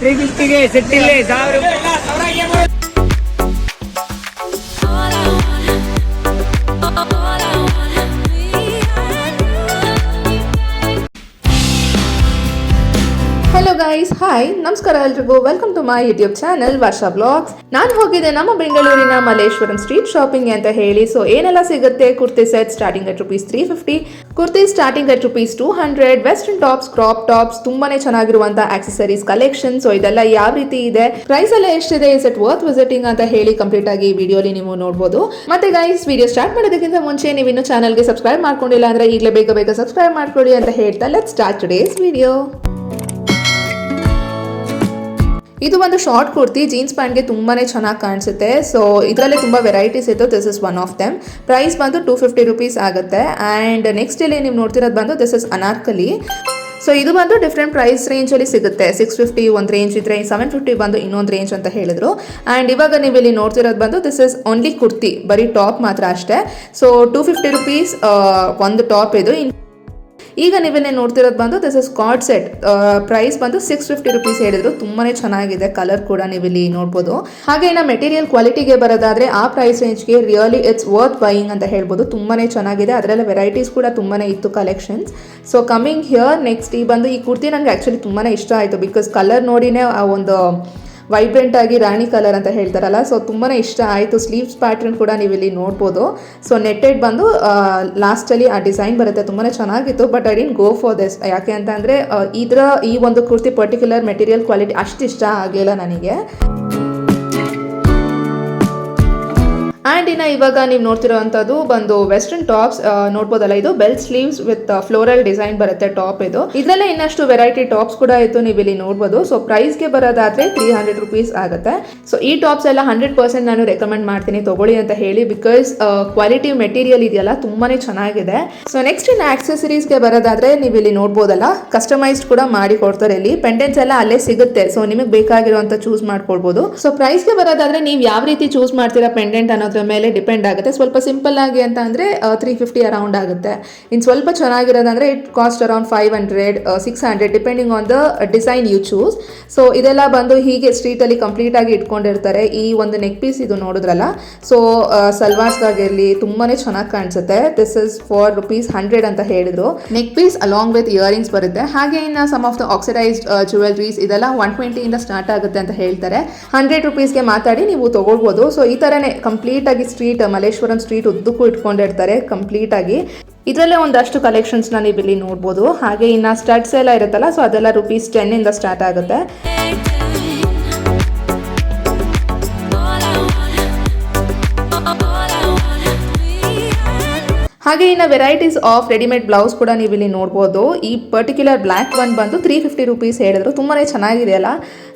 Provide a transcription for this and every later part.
350ಗೆ set ಇಲ್ಲೇ 1000 hello guys, hi, ನಮಸ್ಕಾರ ಎಲ್ರಿಗೂ. Welcome to my YouTube channel Varsha blogs. ನಾನು ಹೋಗಿದ್ದೆ ನಮ್ಮ ಬೆಂಗಳೂರಿನ ಮಲ್ಲೇಶ್ವರಂ ಸ್ಟ್ರೀಟ್ ಶಾಪಿಂಗ್ ಅಂತ ಹೇಳಿ. ಸೊ ಏನೆಲ್ಲ ಸಿಗುತ್ತೆ? Kurti set starting at ₹350, kurti starting at ₹200, western tops, crop tops, ತುಂಬಾನೇ ಚೆನ್ನಾಗಿರುವಂತಹ ಆಕ್ಸೆಸರೀಸ್ ಕಲೆಕ್ಷನ್. ಸೊ ಇದೆಲ್ಲ ಯಾವ ರೀತಿ ಇದೆ, ಪ್ರೈಸ್ ಎಲ್ಲ ಎಷ್ಟಿದೆ, ಇಸ್ ಇಟ್ ವರ್ತ್ ವಿಸಿಟಿಂಗ್ ಅಂತ ಹೇಳಿ ಕಂಪ್ಲೀಟ್ ಆಗಿ ಈ ವಿಡಿಯೋಲಿ ನೀವು ನೋಡಬಹುದು. ಮತ್ತೆ ಗೈಸ್, ವಿಡಿಯೋ ಸ್ಟಾರ್ಟ್ ಮಾಡೋದಕ್ಕಿಂತ ಮುಂಚೆ ನೀವು ಇನ್ನೂ ಚಾನಲ್ಗೆ ಸಬ್ಸ್ಕ್ರೈಬ್ ಮಾಡ್ಕೊಂಡಿಲ್ಲ ಅಂದ್ರೆ ಈಗಲೇ ಬೇಗ ಸಬ್ಸ್ಕ್ರೈಬ್ ಮಾಡ್ಕೊಳ್ಳಿ ಅಂತ ಹೇಳ್ತಾ ಲೆಟ್ಸ್ ಸ್ಟಾರ್ಟ್ ಟುಡೇಸ್ ವಿಡಿಯೋ. ಇದು ಒಂದು ಶಾರ್ಟ್ ಕುರ್ತಿ ಜೀನ್ಸ್ ಪ್ಯಾಂಟ್ಗೆ ತುಂಬಾನೇ ಚೆನ್ನಾಗಿ ಕಾಣಿಸುತ್ತೆ. ಸೊ ಇದರಲ್ಲಿ ತುಂಬಾ ವೆರೈಟೀಸ್ ಇತ್ತು. This is one of them. Price ಬಂದು ₹250 ಆಗುತ್ತೆ. ಆ್ಯಂಡ್ ನೆಕ್ಸ್ಟ್ ಇಲ್ಲಿ ನೀವು ನೋಡ್ತಿರೋದು ಬಂದು ದಿಸ್ ಇಸ್ ಅನಾರ್ಕಲಿ. ಸೊ ಇದು ಬಂದು ಡಿಫ್ರೆಂಟ್ ಪ್ರೈಸ್ ರೇಂಜಲ್ಲಿ ಸಿಗುತ್ತೆ. 650 ಒಂದು ರೇಂಜ್ ಇದ್ರೆ 750 ಬಂದು ಇನ್ನೊಂದು ರೇಂಜ್ ಅಂತ ಹೇಳಿದ್ರು. ಆ್ಯಂಡ್ ಇವಾಗ ನೀವು ಇಲ್ಲಿ ನೋಡ್ತಿರೋದು ಬಂದು ದಿಸ್ ಇಸ್ ಓನ್ಲಿ ಕುರ್ತಿ, ಬರೀ ಟಾಪ್ ಮಾತ್ರ ಅಷ್ಟೇ. ಸೊ ₹250 ಒಂದು ಟಾಪ್ ಇದು. ಈಗ ನೀವನ್ನೇ ನೋಡ್ತಿರೋದು ಬಂದು this is card set. Price ಬಂದು ₹650 ಹೇಳಿದ್ರು. ತುಂಬಾನೇ ಚೆನ್ನಾಗಿದೆ, ಕಲರ್ ಕೂಡ ನೀವು ಇಲ್ಲಿ ನೋಡ್ಬೋದು. ಹಾಗೆ ಇನ್ನು ಮೆಟೀರಿಯಲ್ ಕ್ವಾಲಿಟಿಗೆ ಬರೋದಾದ್ರೆ ಆ ಪ್ರೈಸ್ ರೇಂಜ್ಗೆ ರಿಯಲಿ ಇಟ್ಸ್ ವರ್ತ್ ಬೈಯಿಂಗ್ ಅಂತ ಹೇಳ್ಬೋದು. ತುಂಬಾನೇ ಚೆನ್ನಾಗಿದೆ. ಅದರಲ್ಲಿ ವೆರೈಟೀಸ್ ಕೂಡ ತುಂಬಾನೇ ಇತ್ತು collections. So coming here next ಈ ಬಂದು ಈ ಕುರ್ತಿ ನನಗೆ ಆ್ಯಕ್ಚುಲಿ ತುಂಬಾನೇ ಇಷ್ಟ ಆಯಿತು. ಬಿಕಾಸ್ ಕಲರ್ ನೋಡಿನೇ ಆ ಒಂದು ವೈಬ್ರೆಂಟ್ ಆಗಿ ರಾಣಿ ಕಲರ್ ಅಂತ ಹೇಳ್ತಾರಲ್ಲ, ಸೊ ತುಂಬಾನೇ ಇಷ್ಟ ಆಯಿತು. ಸ್ಲೀವ್ಸ್ ಪ್ಯಾಟರ್ನ್ ಕೂಡ ನೀವು ಇಲ್ಲಿ ನೋಡ್ಬೋದು. ಸೊ ನೆಟ್ಟೆಡ್ ಬಂದು ಲಾಸ್ಟಲ್ಲಿ ಆ ಡಿಸೈನ್ ಬರುತ್ತೆ, ತುಂಬಾನೇ ಚೆನ್ನಾಗಿತ್ತು. But I didn't go for this. ಯಾಕೆ ಅಂತ ಅಂದರೆ ಈ ಒಂದು ಕುರ್ತಿ ಪರ್ಟಿಕ್ಯುಲರ್ ಮೆಟೀರಿಯಲ್ ಕ್ವಾಲಿಟಿ ಅಷ್ಟು ಇಷ್ಟ ಆಗಲಿಲ್ಲ ನನಗೆ. ಆ್ಯಂಡ್ ಇನ್ನು ಇವಾಗ ನೀವು ನೋಡ್ತಿರೋವಂಥದ್ದು ಬಂದು ವೆಸ್ಟರ್ನ್ ಟಾಪ್ಸ್ ನೋಡ್ಬೋದಲ್ಲ. ಇದು bell sleeves with floral design ಬರುತ್ತೆ ಟಾಪ್ ಇದು. ಇದರಲ್ಲೇ ಇನ್ನಷ್ಟು ವೆರೈಟಿ ಟಾಪ್ಸ್ ಕೂಡ ಇತ್ತು, ನೀವು ಇಲ್ಲಿ ನೋಡ್ಬೋದು. ಸೊ ಪ್ರೈಸ್ಗೆ ಬರೋದಾದ್ರೆ ₹300 ಆಗುತ್ತೆ. ಸೊ ಈ ಟಾಪ್ಸ್ ಎಲ್ಲ 100% ನಾನು ರೆಕಮೆಂಡ್ ಮಾಡ್ತೀನಿ ತಗೊಳ್ಳಿ ಅಂತ ಹೇಳಿ. ಬಿಕಾಸ್ ಕ್ವಾಲಿಟಿ ಮೆಟೀರಿಯಲ್ ಇದೆಯಲ್ಲ ತುಂಬಾನೇ ಚೆನ್ನಾಗಿದೆ. ಸೊ ನೆಕ್ಸ್ಟ್ ಇನ್ನು ಆಕ್ಸೆಸರೀಸ್ಗೆ ಬರೋದಾದ್ರೆ ನೀವು ಇಲ್ಲಿ ನೋಡ್ಬೋದಲ್ಲ, ಕಸ್ಟಮೈಸ್ಡ್ ಕೂಡ ಮಾಡಿ ಕೊಡ್ತಾರೆ. ಇಲ್ಲಿ ಪೆಂಡೆಂಟ್ಸ್ ಎಲ್ಲ ಅಲ್ಲೇ ಸಿಗುತ್ತೆ. ಸೊ ನಿಮಗೆ ಬೇಕಾಗಿರುವಂತ ಚೂಸ್ ಮಾಡ್ಕೊಳ್ಬೋದು. ಸೊ ಪ್ರೈಸ್ಗೆ ಬರೋದಾದ್ರೆ ನೀವು ಯಾವ ರೀತಿ ಚೂಸ್ ಮಾಡ್ತೀರಾ ಪೆಂಡೆಂಟ್ ಅನ್ನೋದ್ರ ಮೇಲೆ ಡಿಪೆಂಡ್ ಆಗುತ್ತೆ. ಸ್ವಲ್ಪ ಸಿಂಪಲ್ ಆಗಿ ಅಂತ ಅಂದ್ರೆ $350 ಅರೌಂಡ್ ಆಗುತ್ತೆ. ಇನ್ನು ಸ್ವಲ್ಪ ಚೆನ್ನಾಗಿರೋದಂದ್ರೆ it cost around $500, $600 depending on the design you choose. So ಇದೆಲ್ಲ ಬಂದು ಹೀಗೆ ಸ್ಟ್ರೀಟ್ ಅಲ್ಲಿ ಕಂಪ್ಲೀಟ್ ಆಗಿ ಇಟ್ಕೊಂಡಿರ್ತಾರೆ. ಈ ಒಂದು ನೆಕ್ ಪೀಸ್ ಇದು ನೋಡಿದ್ರಲ್ಲ, ಸೊ ಸಲ್ವಾರ್ಸ್ಗಾಗಿರ್ಲಿ ತುಂಬಾನೇ ಚೆನ್ನಾಗಿ ಕಾಣಿಸುತ್ತೆ. ದಿಸ್ ಇಸ್ ಫಾರ್ ₹100 ಅಂತ ಹೇಳಿದ್ರು. Neck piece along with earrings ಬರುತ್ತೆ. ಹಾಗೆ ಇನ್ನು some of the oxidised jewelleries ಇದೆಲ್ಲ 120 ಇಂದ ಸ್ಟಾರ್ಟ್ ಆಗುತ್ತೆ ಅಂತ ಹೇಳ್ತಾರೆ. ₹100ಗೆ ಮಾತಾಡಿ ನೀವು ತಗೊಳ್ಬೋದು. ಸೊ ಈ ತರನೇ ಕಂಪ್ಲೀಟ್ ಆಗಿ ಸ್ಟ್ರೀಟ್ ಮಲ್ಲೇಶ್ವರಂ ಸ್ಟ್ರೀಟ್ ಉದ್ದಕ್ಕೂ ಇಟ್ಕೊಂಡಿರ್ತಾರೆ ಕಂಪ್ಲೀಟ್ ಆಗಿ. ಇದರಲ್ಲೇ ಒಂದಷ್ಟು ಕಲೆಕ್ಷನ್ಸ್ ನೀವು ಇಲ್ಲಿ ನೋಡ್ಬೋದು. ಹಾಗೆ ಇನ್ನು ಸ್ಟಡ್ಸ್ ಎಲ್ಲ ಇರುತ್ತಲ್ಲ, ಸೊ ಅದೆಲ್ಲ ₹10 ಇಂದ ಸ್ಟಾರ್ಟ್ ಆಗುತ್ತೆ. ಹಾಗೆ ಇನ್ನು ವೆರೈಟೀಸ್ ಆಫ್ ರೆಡಿಮೇಡ್ ಬ್ಲೌಸ್ ಕೂಡ ನೀವು ಇಲ್ಲಿ ನೋಡ್ಬೋದು. ಈ ಪರ್ಟಿಕ್ಯುಲರ್ ಬ್ಲ್ಯಾಕ್ ಒನ್ ಬಂದು ₹350 ಹೇಳಿದ್ರು. ತುಂಬಾನೇ ಚೆನ್ನಾಗಿದೆ ಅಲ್ಲ.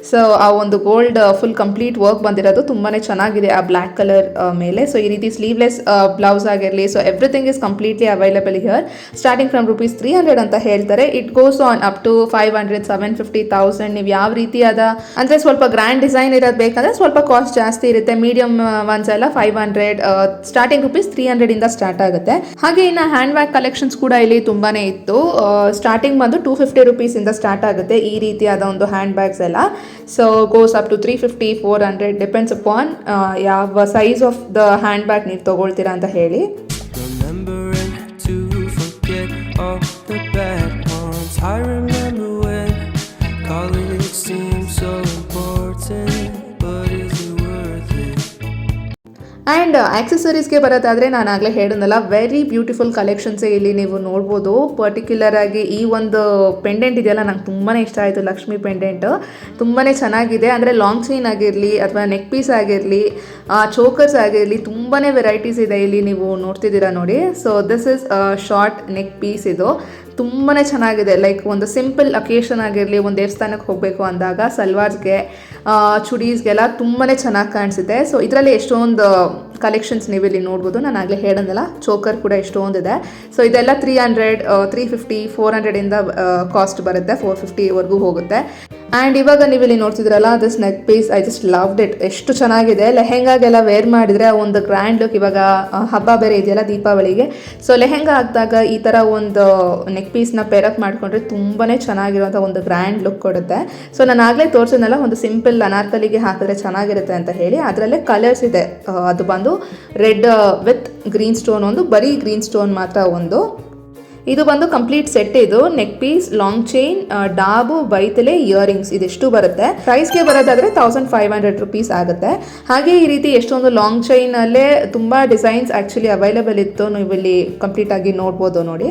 ಸೊ ಆ ಒಂದು ಗೋಲ್ಡ್ ಫುಲ್ ಕಂಪ್ಲೀಟ್ ವರ್ಕ್ ಬಂದಿರೋದು ತುಂಬಾನೇ ಚೆನ್ನಾಗಿದೆ ಆ ಬ್ಲ್ಯಾಕ್ ಕಲರ್ ಮೇಲೆ. ಸೊ ಈ ರೀತಿ ಸ್ಲೀವ್ಲೆಸ್ ಬ್ಲೌಸ್ ಆಗಿರಲಿ, so everything is completely available here. Starting from ₹300 ಅಂತ ಹೇಳ್ತಾರೆ. It goes on up to 500, 750, 1000. ನೀವು ಯಾವ ರೀತಿಯಾದ ಅಂದರೆ ಸ್ವಲ್ಪ ಗ್ರ್ಯಾಂಡ್ ಡಿಸೈನ್ ಇರೋದು ಬೇಕಂದ್ರೆ ಸ್ವಲ್ಪ ಕಾಸ್ಟ್ ಜಾಸ್ತಿ ಇರುತ್ತೆ. ಮೀಡಿಯಂ ಒನ್ಸ್ ಎಲ್ಲ 500, ಸ್ಟಾರ್ಟಿಂಗ್ ₹300 ಇಂದ ಸ್ಟಾರ್ಟ್ ಆಗುತ್ತೆ. ಹಾಗೆ ಇನ್ನು ಹ್ಯಾಂಡ್ ಬ್ಯಾಗ್ ಕಲೆಕ್ಷನ್ಸ್ ಕೂಡ ಇಲ್ಲಿ ತುಂಬಾನೇ ಇತ್ತು. ಸ್ಟಾರ್ಟಿಂಗ್ ಬಂದು ₹250 ಇಂದ ಸ್ಟಾರ್ಟ್ ಆಗುತ್ತೆ ಈ ರೀತಿಯಾದ ಒಂದು ಹ್ಯಾಂಡ್ ಬ್ಯಾಗ್ಸ್ ಎಲ್ಲ. So goes up to 350, 400 depends upon ಯಾವ size of the handbag ನೀವು ತಗೊಳ್ತೀರಾ ಅಂತ ಹೇಳಿ. ಆ್ಯಂಡ್ ಆಕ್ಸೆಸರೀಸ್ಗೆ ಬರೋದಾದರೆ ನಾನು ಆಗಲೇ ಹೇಳಿದ್ನಲ್ಲ, ವೆರಿ ಬ್ಯೂಟಿಫುಲ್ ಕಲೆಕ್ಷನ್ಸೇ ಇಲ್ಲಿ ನೀವು ನೋಡ್ಬೋದು. ಪರ್ಟಿಕ್ಯುಲರ್ ಆಗಿ ಈ ಒಂದು ಪೆಂಡೆಂಟ್ ಇದೆಯಲ್ಲ, ನಂಗೆ ತುಂಬಾ ಇಷ್ಟ ಆಯಿತು. ಲಕ್ಷ್ಮಿ ಪೆಂಡೆಂಟ್ ತುಂಬಾ ಚೆನ್ನಾಗಿದೆ. ಅಂದರೆ ಲಾಂಗ್ ಚೈನ್ ಆಗಿರಲಿ ಅಥವಾ ನೆಕ್ ಪೀಸ್ ಆಗಿರಲಿ, ಚೋಕರ್ಸ್ ಆಗಿರಲಿ, ತುಂಬಾ ವೆರೈಟೀಸ್ ಇದೆ ಇಲ್ಲಿ ನೀವು ನೋಡ್ತಿದ್ದೀರಾ ನೋಡಿ. So this is short neck piece. ಇದು ತುಂಬಾ ಚೆನ್ನಾಗಿದೆ. ಲೈಕ್ ಒಂದು ಸಿಂಪಲ್ ಅಕೇಶನ್ ಆಗಿರಲಿ, ಒಂದು ದೇವಸ್ಥಾನಕ್ಕೆ ಹೋಗಬೇಕು ಅಂದಾಗ ಸಲ್ವಾರ್ಸ್ಗೆ, ಚುಡೀಸ್ಗೆಲ್ಲ ತುಂಬಾ ಚೆನ್ನಾಗಿ ಕಾಣಿಸುತ್ತೆ. ಸೊ ಇದರಲ್ಲಿ ಎಷ್ಟೊಂದು ಕಲೆಕ್ಷನ್ಸ್ ನೀವು ಇಲ್ಲಿ ನೋಡ್ಬೋದು. ನಾನು ಆಗಲೇ ಹೇಳೋದಲ್ಲ, ಚೋಕರ್ ಕೂಡ ಇಷ್ಟೊಂದಿದೆ. ಸೊ ಇದೆಲ್ಲ 300, 350, 400 ಇಂದ ಕಾಸ್ಟ್ ಬರುತ್ತೆ, 450ವರೆಗೂ ಹೋಗುತ್ತೆ. ಆ್ಯಂಡ್ ಇವಾಗ ನೀವು ಇಲ್ಲಿ ನೋಡ್ತಿದ್ರಲ್ಲ, this neck piece I just loved it. ಎಷ್ಟು ಚೆನ್ನಾಗಿದೆ. ಲೆಹೆಂಗಾಗೆಲ್ಲ ವೇರ್ ಮಾಡಿದರೆ ಒಂದು ಗ್ರ್ಯಾಂಡ್ ಲುಕ್. ಇವಾಗ ಹಬ್ಬ ಬೇರೆ ಇದೆಯಲ್ಲ, ದೀಪಾವಳಿಗೆ. ಸೊ ಲೆಹೆಂಗಾ ಹಾಕಿದಾಗ ಈ ಥರ ಒಂದು ನೆಕ್ ಪೀಸ್ನ ಪೇರಪ್ ಮಾಡಿಕೊಂಡ್ರೆ ತುಂಬಾ ಚೆನ್ನಾಗಿರುವಂಥ ಒಂದು ಗ್ರ್ಯಾಂಡ್ ಲುಕ್ ಕೊಡುತ್ತೆ. ಸೊ ನಾನು ಆಗಲೇ ತೋರಿಸಿದ್ನಲ್ಲ, ಒಂದು ಸಿಂಪಲ್ ಅನಾರ್ಕಲಿಗೆ ಹಾಕಿದ್ರೆ ಚೆನ್ನಾಗಿರುತ್ತೆ ಅಂತ ಹೇಳಿ. ಅದರಲ್ಲೇ ಕಲರ್ಸ್ ಇದೆ. ಅದು ಬಂದು ರೆಡ್ ವಿತ್ ಗ್ರೀನ್ ಸ್ಟೋನ್ ಒಂದು, ಬರೀ ಗ್ರೀನ್ ಸ್ಟೋನ್ ಮಾತ್ರ ಒಂದು. ಇದು ಬಂದು ಕಂಪ್ಲೀಟ್ ಸೆಟ್. ಇದು ನೆಕ್ ಪೀಸ್, ಲಾಂಗ್ ಚೈನ್, ಡಾಬು, ಬೈತಲೆ, ಇಯರಿಂಗ್ಸ್ ಇದಿಷ್ಟು ಬರುತ್ತೆ. ಪ್ರೈಸ್ಗೆ ಬರೋದಾದ್ರೆ 1500 ರುಪೀಸ್ ಆಗುತ್ತೆ. ಹಾಗೆ ಈ ರೀತಿ ಎಷ್ಟೊಂದು ಲಾಂಗ್ ಚೈನ್ ಅಲ್ಲೇ ತುಂಬಾ ಡಿಸೈನ್ಸ್ ಆಕ್ಚುಲಿ ಅವೈಲೇಬಲ್ ಇತ್ತು. ನೀವು ಇಲ್ಲಿ ಕಂಪ್ಲೀಟ್ ಆಗಿ ನೋಡ್ಬೋದು ನೋಡಿ.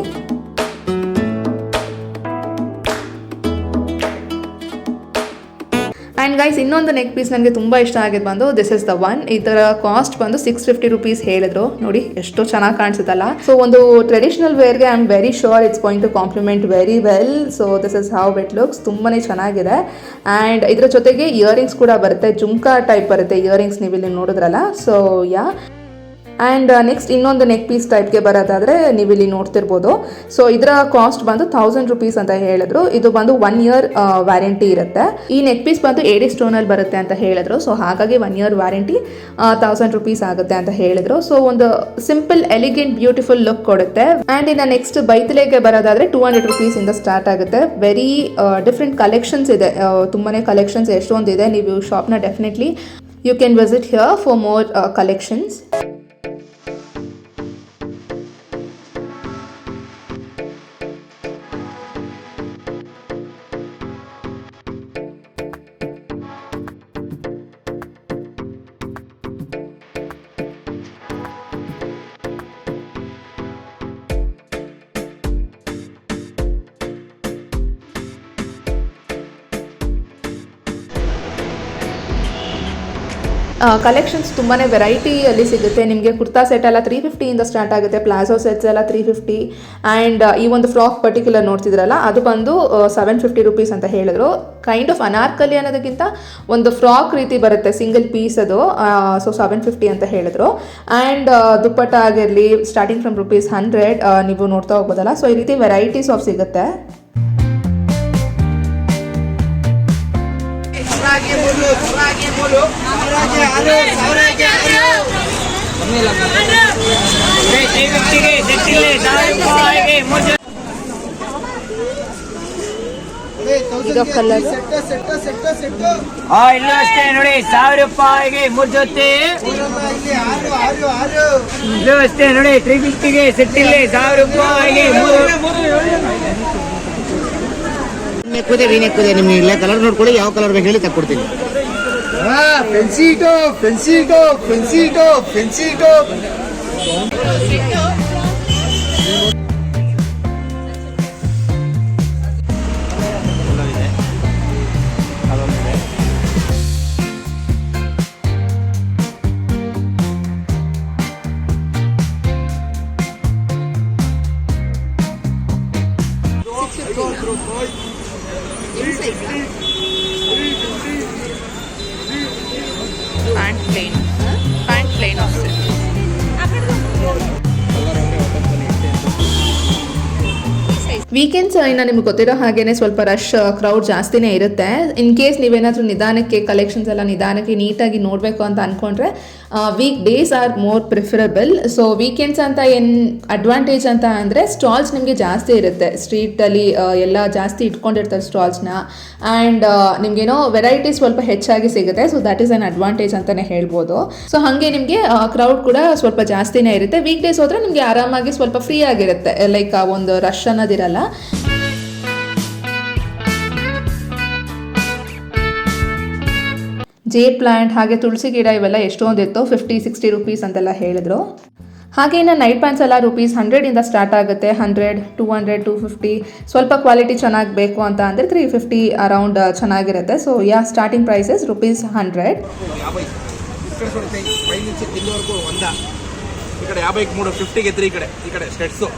ಆ್ಯಂಡ್ ಗೈಸ್, ಇನ್ನೊಂದು ನೆಕ್ ಪೀಸ್ ನನಗೆ ತುಂಬ ಇಷ್ಟ ಆಗಿದ್ದು ಬಂದು ದಿಸ್ ಇಸ್ ದ ಒನ್. ಇದರ ಕಾಸ್ಟ್ ಬಂದು 650 ರುಪೀಸ್ ಹೇಳಿದ್ರು. ನೋಡಿ ಎಷ್ಟು ಚೆನ್ನಾಗಿ ಕಾಣಿಸುತ್ತಲ್ಲ. ಸೊ ಒಂದು ಟ್ರೆಡಿಷನಲ್ ವೇರ್ಗೆ I am very sure it's going to complement very well. So this is how it looks. ತುಂಬಾ ಚೆನ್ನಾಗಿದೆ. ಆ್ಯಂಡ್ ಇದರ ಜೊತೆಗೆ ಇಯರಿಂಗ್ಸ್ ಕೂಡ ಬರುತ್ತೆ, ಜುಮ್ಕಾ ಟೈಪ್ ಬರುತ್ತೆ ಇಯರಿಂಗ್ಸ್, ನೀವು ಇಲ್ಲಿ ನೋಡಿದ್ರಲ್ಲ. So yeah. ಆ್ಯಂಡ್ ನೆಕ್ಸ್ಟ್ ಇನ್ನೊಂದು ನೆಕ್ ಪೀಸ್ ಟೈಪ್ಗೆ ಬರೋದಾದರೆ ನೀವು ಇಲ್ಲಿ ನೋಡ್ತಿರ್ಬೋದು. ಸೊ ಇದರ ಕಾಸ್ಟ್ ಬಂದು 1000 ರುಪೀಸ್ ಅಂತ ಹೇಳಿದ್ರು. ಇದು ಬಂದು 1 ಇಯರ್ ವ್ಯಾರಂಟಿ ಇರುತ್ತೆ. ಈ ನೆಕ್ ಪೀಸ್ ಬಂದು ಏಡಿ ಸ್ಟೋನಲ್ಲಿ ಬರುತ್ತೆ ಅಂತ ಹೇಳಿದ್ರು. ಸೊ ಹಾಗಾಗಿ 1 ಇಯರ್ ವ್ಯಾರಂಟಿ 1000 ರುಪೀಸ್ ಆಗುತ್ತೆ ಅಂತ ಹೇಳಿದ್ರು. ಸೊ ಒಂದು ಸಿಂಪಲ್ ಎಲಿಗೆಂಟ್ ಬ್ಯೂಟಿಫುಲ್ ಲುಕ್ ಕೊಡುತ್ತೆ. ಆ್ಯಂಡ್ ಇನ್ನು ನೆಕ್ಸ್ಟ್ ಬೈತಲೆಗೆ ಬರೋದಾದರೆ 200 ರುಪೀಸ್ ಇಂದ ಸ್ಟಾರ್ಟ್ ಆಗುತ್ತೆ. ವೆರಿ ಡಿಫ್ರೆಂಟ್ ಕಲೆಕ್ಷನ್ಸ್ ಇದೆ, ತುಂಬಾ ಕಲೆಕ್ಷನ್ಸ್ ಎಷ್ಟೊಂದಿದೆ. ನೀವು ಶಾಪ್ನ definitely you can visit here for more collections. Collections ತುಂಬಾ ವೆರೈಟಿಯಲ್ಲಿ ಸಿಗುತ್ತೆ ನಿಮಗೆ. ಕುರ್ತಾ ಸೆಟ್ ಎಲ್ಲ 350 ಇಂದ ಸ್ಟಾರ್ಟ್ ಆಗುತ್ತೆ. ಪ್ಲಾಜೋ ಸೆಟ್ಸ್ ಎಲ್ಲ 350. ಆ್ಯಂಡ್ ಈ ಒಂದು ಫ್ರಾಕ್ ಪರ್ಟಿಕ್ಯುಲರ್ ನೋಡ್ತಿದ್ರಲ್ಲ, ಅದು ಬಂದು 750 ರುಪೀಸ್ ಅಂತ ಹೇಳಿದ್ರು. ಕೈಂಡ್ ಆಫ್ ಅನಾರ್ಕಲಿ ಅನ್ನೋದಕ್ಕಿಂತ ಒಂದು ಫ್ರಾಕ್ ರೀತಿ ಬರುತ್ತೆ, ಸಿಂಗಲ್ ಪೀಸ್ ಅದು. ಸೊ 750 ಅಂತ ಹೇಳಿದ್ರು. ಆ್ಯಂಡ್ ದುಪ್ಪಟ್ಟ ಆಗಿರಲಿ ಸ್ಟಾರ್ಟಿಂಗ್ ಫ್ರಮ್ ₹100 ನೀವು ನೋಡ್ತಾ ಹೋಗ್ಬೋದಲ್ಲ. ಸೊ ಈ ರೀತಿ ವೆರೈಟೀಸ್ ಆಫ್ ಸಿಗುತ್ತೆ. ಇದು ಕಲರ್ ಇಲ್ಲೂ ಅಷ್ಟೇ ನೋಡಿ, 1000 ರೂಪಾಯಿಗೆ 3 ಜೊತೆ. ಇಲ್ಲೂ ಅಷ್ಟೇ ನೋಡಿ, 350ಗೆ ಸೆಟ್ ಇಲ್ಲಿ 1000 ರೂಪಾಯಿಗೆ 3. ನೆಕ್ಕಿದೆ ವೀನೆಕ್ಕಿದೆ. ನಿಮ್ಗೆ ಇಲ್ಲ ಕಲರ್ ನೋಡ್ಕೊಳ್ಳಿ, ಯಾವ ಕಲರ್ ಬೇಕು ಹೇಳಿ ತಕ್ಕೊಡ್ತೀನಿ. Fancy top, fancy top, fancy top, fancy top. Pant plain ಅಷ್ಟೇ. ವೀಕೆಂಡ್ಸ್ ಇನ್ನು ನಿಮ್ಗೆ ಗೊತ್ತಿರೋ ಹಾಗೇನೆ ಸ್ವಲ್ಪ ರಶ್ ಕ್ರೌಡ್ ಜಾಸ್ತಿನೇ ಇರುತ್ತೆ. ಇನ್ ಕೇಸ್ ನೀವೇನಾದರೂ ನಿಧಾನಕ್ಕೆ ಕಲೆಕ್ಷನ್ಸ್ ಎಲ್ಲ ನಿಧಾನಕ್ಕೆ ನೀಟಾಗಿ ನೋಡಬೇಕು ಅಂತ ಅಂದ್ಕೊಂಡ್ರೆ week days are more preferable. So weekends ಅಂತ ಏನು ಅಡ್ವಾಂಟೇಜ್ ಅಂತ ಅಂದರೆ ಸ್ಟಾಲ್ಸ್ ನಿಮಗೆ ಜಾಸ್ತಿ ಇರುತ್ತೆ. ಸ್ಟ್ರೀಟಲ್ಲಿ ಎಲ್ಲ ಜಾಸ್ತಿ ಇಟ್ಕೊಂಡಿರ್ತಾರೆ ಸ್ಟಾಲ್ಸ್ನ. ಆ್ಯಂಡ್ ನಿಮಗೇನೋ ವೆರೈಟೀಸ್ ಸ್ವಲ್ಪ ಹೆಚ್ಚಾಗಿ ಸಿಗುತ್ತೆ. So that is an advantage ಅಂತಲೇ ಹೇಳ್ಬೋದು. ಸೊ ಹಾಗೆ ನಿಮಗೆ ಕ್ರೌಡ್ ಕೂಡ ಸ್ವಲ್ಪ ಜಾಸ್ತಿನೇ ಇರುತ್ತೆ. ವೀಕ್ ಡೇಸ್ ಹೋದರೆ ನಿಮಗೆ ಆರಾಮಾಗಿ ಸ್ವಲ್ಪ ಫ್ರೀ ಆಗಿರುತ್ತೆ, ಲೈಕ್ ಒಂದು ರಶ್ ಅನ್ನೋದಿರಲ್ಲ. ಜೇಡ್ ಪ್ಲಾಂಟ್ ಹಾಗೆ ತುಳಸಿ ಗಿಡ ಇವೆಲ್ಲ ಎಷ್ಟೊಂದಿತ್ತು, 50-60 ರುಪೀಸ್ ಅಂತೆಲ್ಲ ಹೇಳಿದ್ರು. ಹಾಗೆ ಇನ್ನು ನೈಟ್ ಪ್ಯಾಂಟ್ಸ್ ಎಲ್ಲ ₹100 ಇಂದ ಸ್ಟಾರ್ಟ್ ಆಗುತ್ತೆ. 100, 200, 250. ಸ್ವಲ್ಪ ಕ್ವಾಲಿಟಿ ಚೆನ್ನಾಗಿ ಬೇಕು ಅಂತ ಅಂದರೆ 350 ಅರೌಂಡ್ ಚೆನ್ನಾಗಿರುತ್ತೆ. So starting prices ₹100. ಈ ಕಡೆ 50ಗೆ 3, 50ಗೆ 3 ಈ ಕಡೆ sets.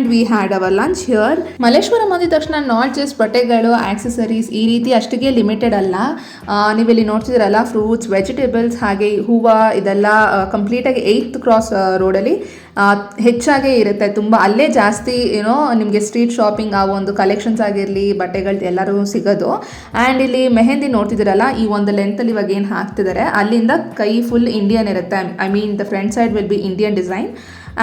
And we had our lunch here. Malleshwaram ಅಂದಿದ ತಕ್ಷಣ ನಾಟ್ ಜಸ್ಟ್ ಬಟ್ಟೆಗಳು ಆಕ್ಸೆಸರೀಸ್ ಈ ರೀತಿ ಅಷ್ಟಿಗೆ ಲಿಮಿಟೆಡ್ ಅಲ್ಲ. ನೀವಿಲ್ಲಿ ನೋಡ್ತಿದ್ದೀರಲ್ಲ ಫ್ರೂಟ್ಸ್, ವೆಜಿಟೇಬಲ್ಸ್ ಹಾಗೆ ಹೂವು ಇದೆಲ್ಲ ಕಂಪ್ಲೀಟಾಗಿ 8th ಕ್ರಾಸ್ ರೋಡಲ್ಲಿ ಹೆಚ್ಚಾಗೇ ಇರುತ್ತೆ. ತುಂಬ ಅಲ್ಲೇ ಜಾಸ್ತಿ ಏನೋ ನಿಮಗೆ ಸ್ಟ್ರೀಟ್ ಶಾಪಿಂಗ್ ಆ ಒಂದು ಕಲೆಕ್ಷನ್ಸ್ ಆಗಿರಲಿ ಬಟ್ಟೆಗಳು ಎಲ್ಲರೂ ಸಿಗೋದು. ಆ್ಯಂಡ್ ಇಲ್ಲಿ ಮೆಹಂದಿ ನೋಡ್ತಿದ್ದೀರಲ್ಲ ಈ ಒಂದು ಲೆಂತಲ್ಲಿ ಇವಾಗ ಏನು ಹಾಕ್ತಿದ್ದಾರೆ ಅಲ್ಲಿಂದ ಕೈ ಫುಲ್ ಇಂಡಿಯನ್ ಇರುತ್ತೆ. I mean the front side will be Indian design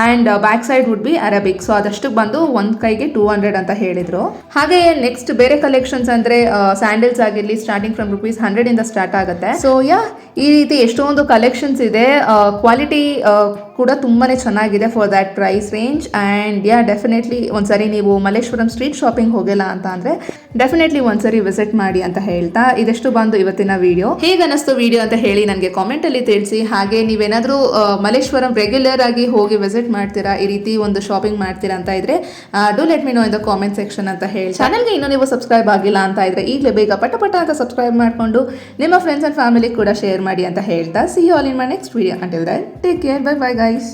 and back side would be Arabic. So ಅದಷ್ಟು ಬಂದು ಒಂದು ಕೈಗೆ 200 ಅಂತ ಹೇಳಿದರು. ಹಾಗೆ ನೆಕ್ಸ್ಟ್ ಬೇರೆ ಕಲೆಕ್ಷನ್ಸ್ ಅಂದರೆ ಸ್ಯಾಂಡಲ್ಸ್ ಆಗಿರಲಿ ಸ್ಟಾರ್ಟಿಂಗ್ ಫ್ರಮ್ ₹100 ಇಂದ ಸ್ಟಾರ್ಟ್ ಆಗುತ್ತೆ. ಸೊ ಈ ರೀತಿ ಎಷ್ಟೊಂದು ಕಲೆಕ್ಷನ್ಸ್ ಇದೆ. ಕ್ವಾಲಿಟಿ ಕೂಡ ತುಂಬಾ ಚೆನ್ನಾಗಿದೆ for that price range. And definitely ಒಂದ್ಸರಿ ನೀವು ಮಲ್ಲೇಶ್ವರಂ ಸ್ಟ್ರೀಟ್ ಶಾಪಿಂಗ್ ಹೋಗಿಲ್ಲ ಅಂತ ಅಂದರೆ ಡೆಫಿನೆಟ್ಲಿ ಒಂದ್ಸರಿ ವಿಸಿಟ್ ಮಾಡಿ ಅಂತ ಹೇಳ್ತಾ ಇದೆಷ್ಟು ಬಂದು ಇವತ್ತಿನ ವಿಡಿಯೋ. ಹೇಗೆ ಅನ್ನಿಸ್ತು ವಿಡಿಯೋ ಅಂತ ಹೇಳಿ ನನಗೆ ಕಾಮೆಂಟಲ್ಲಿ ತಿಳಿಸಿ. ಹಾಗೆ ನೀವೇನಾದರೂ ಮಲ್ಲೇಶ್ವರಂ ರೆಗ್ಯುಲರ್ ಆಗಿ ಹೋಗಿ ವಿಸಿಟ್ ಮಾಡ್ತೀರಾ, ಈ ರೀತಿ ಒಂದು ಶಾಪಿಂಗ್ ಮಾಡ್ತೀರಾ ಅಂತ ಇದ್ರೆ do let me no in the comment section ಅಂತ ಹೇಳಿ. ಚಾನಲ್ಗೆ ಇನ್ನೂ ನೀವು ಸಬ್ಸ್ಕ್ರೈಬ್ ಆಗಿಲ್ಲ ಅಂತ ಇದ್ರೆ ಈಗಲೇ ಬೇಗ ಪಟ ಅಂತ ಸಬ್ಸ್ಕ್ರೈಬ್ ಮಾಡಿಕೊಂಡು ನಿಮ್ಮ ಫ್ರೆಂಡ್ಸ್ ಅಂಡ್ ಫ್ಯಾಮಿಲಿ ಕೂಡ ಶೇರ್ ಮಾಡಿ ಅಂತ ಹೇಳ್ತಾ see you all in my next video. Until then take care, bye bye guys.